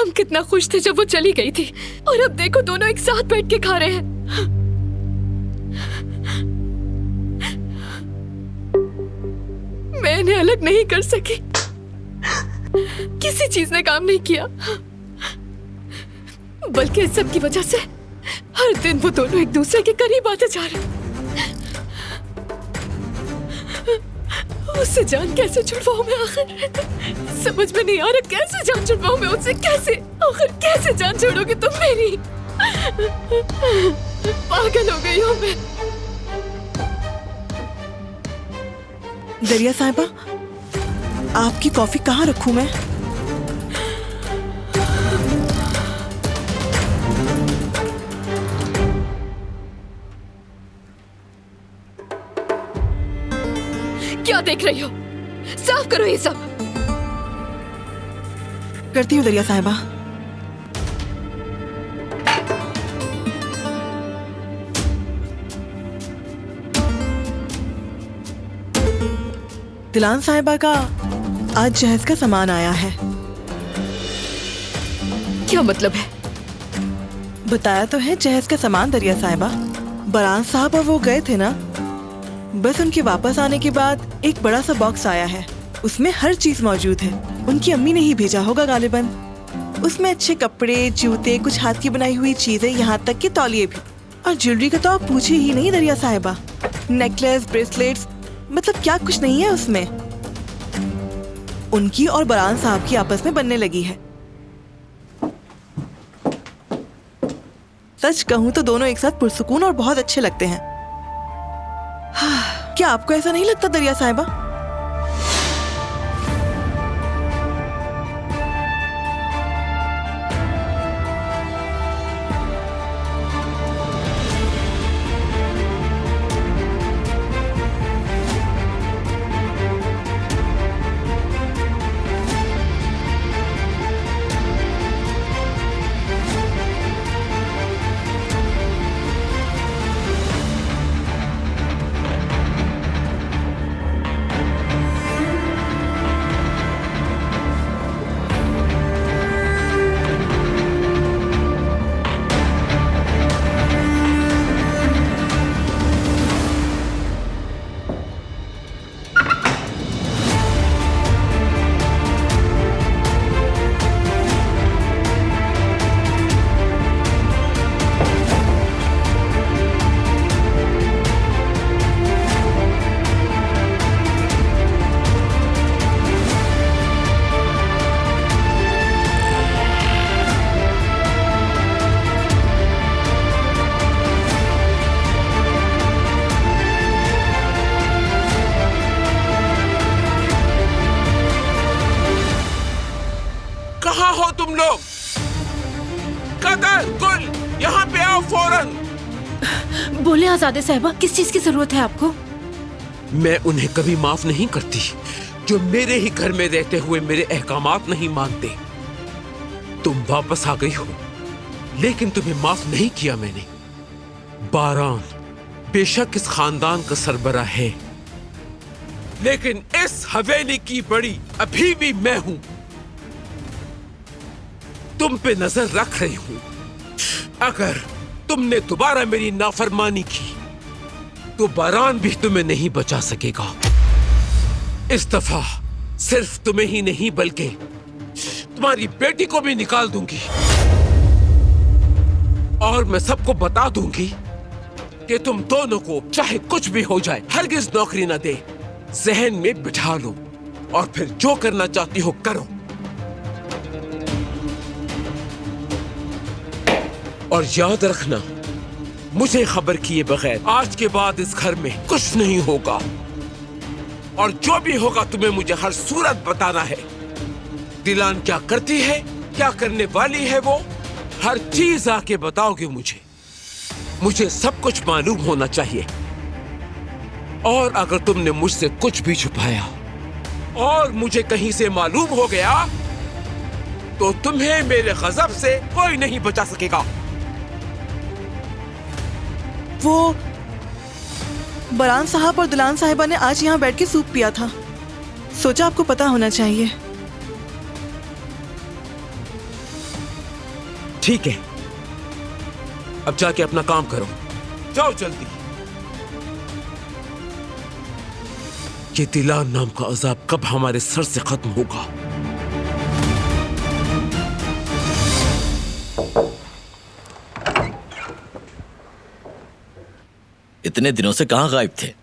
हम कितना खुश थे जब वो चली गई थी, और अब देखो दोनों एक साथ बैठ के खा रहे हैं। मैं इन्हें अलग नहीं कर सकी, किसी चीज ने काम नहीं किया, बल्कि इस सब की वजह से हर दिन वो दोनों एक दूसरे के करीब आते जा रहे हैं। उससे जान कैसे छुड़वाऊं मैं आखिर? समझ में नहीं आ रहा कैसे जान छुड़वाऊं मैं उससे, कैसे? आखिर कैसे जान छोड़ोगे तुम मेरी? पागल हो गई हूं मैं। दरिया साहिबा, आपकी कॉफी कहाँ रखूं मैं? क्या देख रही हो? साफ करो ये सब। करती हूँ दरिया साहिबा। दिलान साहिबा का आज जहेज का सामान आया है। क्या मतलब है? बताया तो है जहेज का सामान दरिया साहिबा। बरान साहब और वो गए थे ना, बस उनके वापस आने के बाद एक बड़ा सा बॉक्स आया है। उसमें हर चीज मौजूद है। उनकी अम्मी ने ही भेजा होगा गालिबन। उसमें अच्छे कपड़े, जूते, कुछ हाथ की बनाई हुई चीजें, यहाँ तक कि तौलिए भी। और ज्वेलरी का तो आप पूछिए ही नहीं दरिया साहिबा। नेकलेस, ब्रेसलेट्स, मतलब क्या कुछ नहीं है उसमें। उनकी और बरान साहब की आपस में बनने लगी है। सच कहूँ तो दोनों एक साथ पुरसुकून और बहुत अच्छे लगते हैं। क्या आपको ऐसा नहीं लगता दरिया साहिबा? कहाँ हो तुम लोग? कदर, गुल, यहाँ पे आओ फौरन। बोले आजादे साहिबा, किस चीज की जरूरत है आपको? मैं उन्हें कभी माफ नहीं करती जो मेरे ही घर में रहते हुए मेरे अहकामात नहीं मानते। तुम वापस आ गई हो, लेकिन तुम्हें माफ नहीं किया मैंने। बारान बेशक इस खानदान का सरबरा है, लेकिन इस हवेली की बड़ी अभी भी मैं हूं। तुम पे नजर रख रही हूं। अगर तुमने दोबारा मेरी नाफरमानी की तो बारान भी तुम्हें नहीं बचा सकेगा। इस दफा सिर्फ तुम्हें ही नहीं बल्कि तुम्हारी बेटी को भी निकाल दूंगी। और मैं सबको बता दूंगी कि तुम दोनों को चाहे कुछ भी हो जाए हरगिज नौकरी न दे। जहन में बिठा लो और फिर जो करना चाहती हो करो। और याद रखना, मुझे खबर किए बगैर आज के बाद इस घर में कुछ नहीं होगा। और जो भी होगा तुम्हें मुझे हर सूरत बताना है। दिलान क्या करती है, क्या करने वाली है, वो हर चीज आके बताओगे मुझे सब कुछ मालूम होना चाहिए। और अगर तुमने मुझसे कुछ भी छुपाया और मुझे कहीं से मालूम हो गया तो तुम्हें मेरे गजब से कोई नहीं बचा सकेगा। वो बरान साहब और दिलान साहिबा ने आज यहाँ बैठ के सूप पिया था। सोचा आपको पता होना चाहिए। ठीक है, अब जाके अपना काम करो, जाओ जल्दी। ये दिलार नाम का अजाब कब हमारे सर से खत्म होगा? इतने दिनों से कहां गायब थे?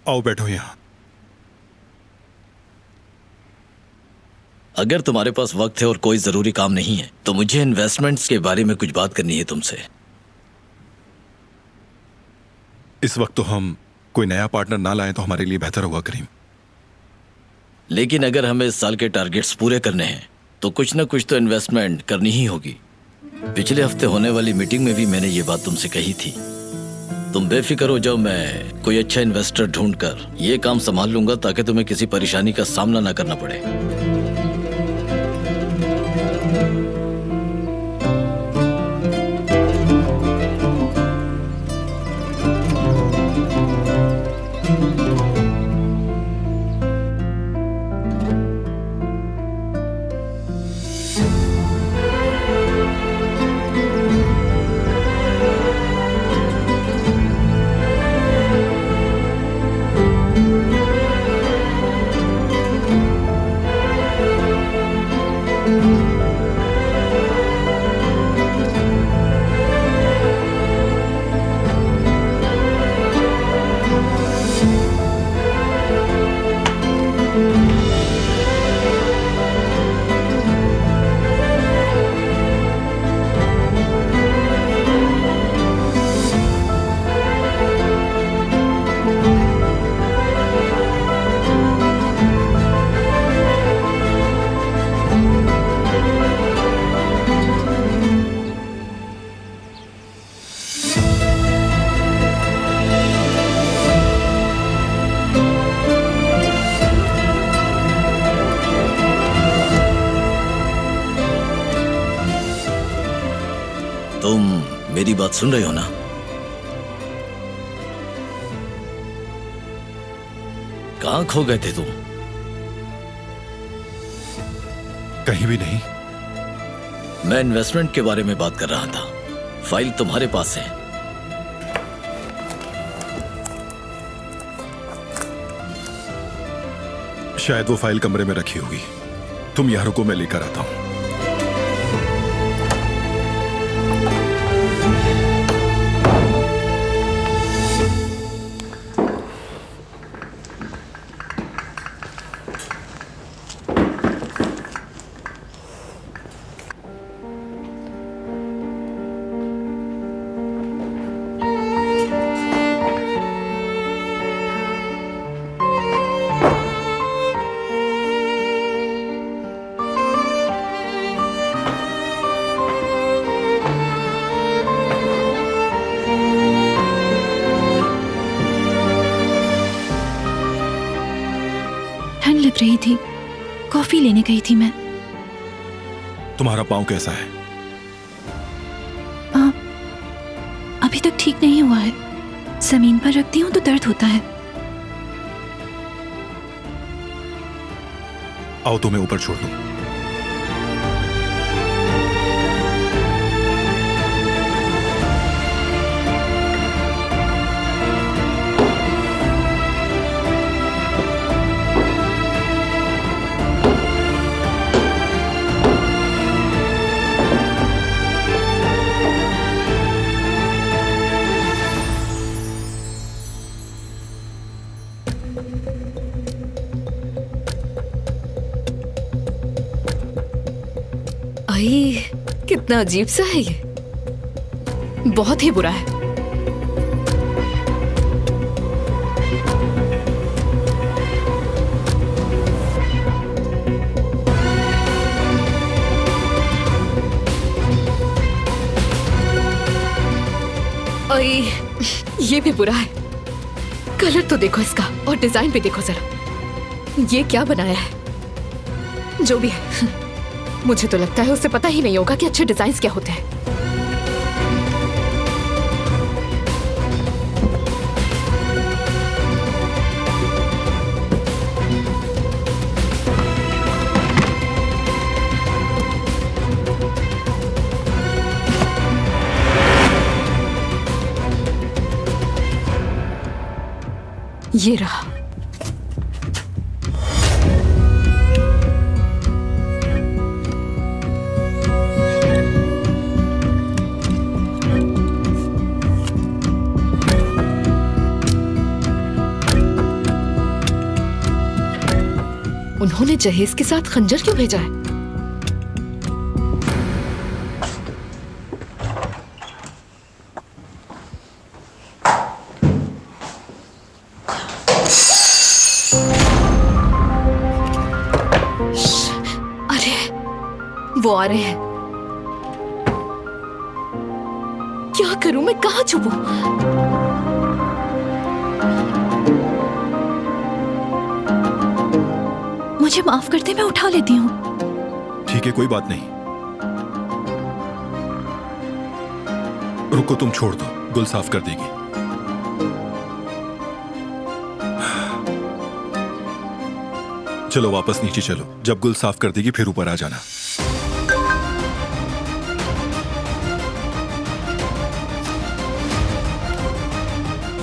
आओ बैठो यहां। अगर तुम्हारे पास वक्त है और कोई जरूरी काम नहीं है तो मुझे इन्वेस्टमेंट्स के बारे में कुछ बात करनी है तुमसे। इस वक्त तो हम कोई नया पार्टनर ना लाएं तो हमारे लिए बेहतर होगा करीम। लेकिन अगर हमें इस साल के टारगेट्स पूरे करने हैं तो कुछ ना कुछ तो इन्वेस्टमेंट करनी ही होगी। पिछले हफ्ते होने वाली मीटिंग में भी मैंने ये बात तुमसे कही थी। तुम बेफिक्र हो जाओ, मैं कोई अच्छा इन्वेस्टर ढूंढकर ये काम संभाल लूंगा ताकि तुम्हें किसी परेशानी का सामना ना करना पड़े। तुम मेरी बात सुन रहे हो ना? कहां खो गए थे तुम? कहीं भी नहीं। मैं इन्वेस्टमेंट के बारे में बात कर रहा था। फाइल तुम्हारे पास है। शायद वो फाइल कमरे में रखी होगी। तुम यहाँ रुको, मैं लेकर आता हूं। ठंड लग रही थी, कॉफी लेने गई थी मैं। तुम्हारा पाँव कैसा है? अभी तक ठीक नहीं हुआ है। जमीन पर रखती हूँ तो दर्द होता है। आओ तुम्हें ऊपर छोड़ दूं। आई, कितना अजीब सा है ये। बहुत ही बुरा है। आई, ये भी बुरा है। कलर तो देखो इसका और डिजाइन भी देखो जरा। ये क्या बनाया है? जो भी है, मुझे तो लगता है उसे पता ही नहीं होगा कि अच्छे डिजाइन्स क्या होते हैं। ये रहा। उन्होंने जहेज के साथ खंजर क्यों भेजा है? अरे वो आ रहे हैं। क्या करूं मैं, कहां छुपूं? मुझे माफ कर दे, मैं उठा लेती हूँ। ठीक है, कोई बात नहीं। रुको, तुम छोड़ दो, गुल साफ कर देगी। चलो वापस नीचे चलो, जब गुल साफ कर देगी फिर ऊपर आ जाना।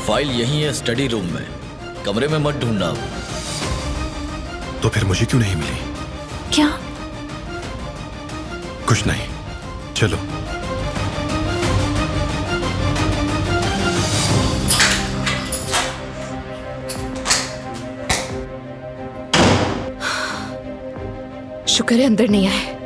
फाइल यही है स्टडी रूम में, कमरे में मत ढूंढना अब। तो फिर मुझे क्यों नहीं मिली? क्या? कुछ नहीं, चलो। शुक्र है अंदर नहीं आए।